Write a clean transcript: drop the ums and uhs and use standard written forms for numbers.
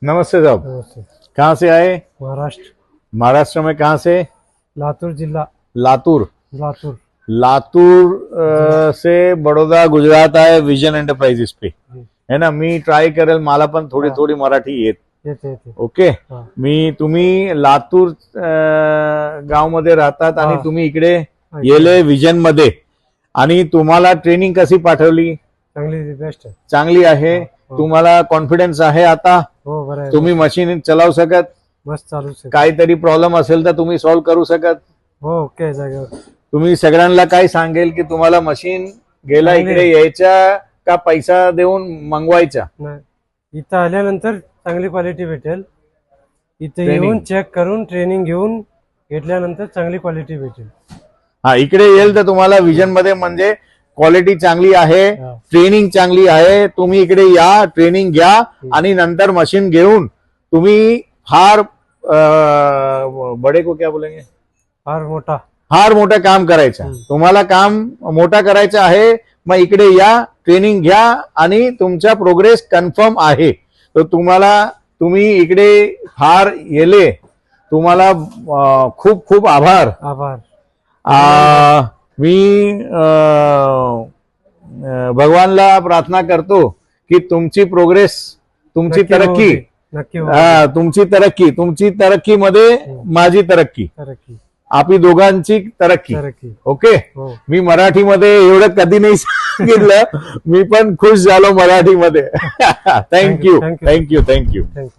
नमस्ते साहब, नमस्ते। कहाँ से आए? महाराष्ट्र, महाराष्ट्र में कहाँ से? लातूर जिला। लातूर। लातूर लातूर से बडोदा गुजरात आहे विजन एंटरप्राइजेस पे, है ना. मी ट्राय करेल, मला पण थोडी हा. थोडी मराठी येत. येते ओके. हा. तुम्ही लातूर गाव मध्ये राहतात आणि हा. तुम्ही इकडे हा. येले विजन मध्ये, आणि तुम्हाला ट्रेनिंग कशी पाठवली? चांगली, बेस्ट आहे. चांगली आहे. हो. तुम्हाला कॉन्फिडन्स आहे आता? हो, बरं आहे. तुम्ही मशीन चालवू शकत? मस्त चालू आहे. काहीतरी प्रॉब्लेम असेल तर तुम्ही सॉल्व्ह करू शकत? हो, ओके जागेवर. तुम्ही सगळ्यांना काय सांगेल की तुम्हाला मशीन गेला चांगली इकडे यायच्या का पैसा देऊन मंगवायचा? नाही, इथं आल्यानंतर चांगली क्वालिटी भेटेल. इथे Training. येऊन चेक करून ट्रेनिंग घेऊन घेतल्यानंतर चांगली क्वालिटी भेटेल. हा, इकडे येईल तर तुम्हाला विजन मध्ये म्हणजे क्वालिटी चांगली आहे, हा. ट्रेनिंग चांगली आहे. तुम्ही इकडे या, ट्रेनिंग घ्या आणि नंतर मशीन घेऊन तुम्ही फार बडे को क्या बोलेंगे, फार मोठा फार मोठं काम करायचं. तुम्हाला काम मोठा करायचं आहे, मग इकडे या, ट्रेनिंग घ्या आणि तुमचा प्रोग्रेस कन्फर्म आहे. तर तुम्ही इकडे फार येले, तुम्हाला खूप खूप आभार. आभार. मी भगवानला प्रार्थना करतो की तुमची प्रोग्रेस, तुमची नक्की तरक्की, होऊ दे. नक्की होऊ दे. तुमची तरक्की मध्ये माझी तरक्की, तरक्की आपली दोघांची तरक्की. तरक्की. ओके. हो. मी मराठीमध्ये एवढं कधी नाही सांगितलं, मी पण खुश झालो मराठीमध्ये. Thank you. Thank you. Thank you. Thank you. Thank you.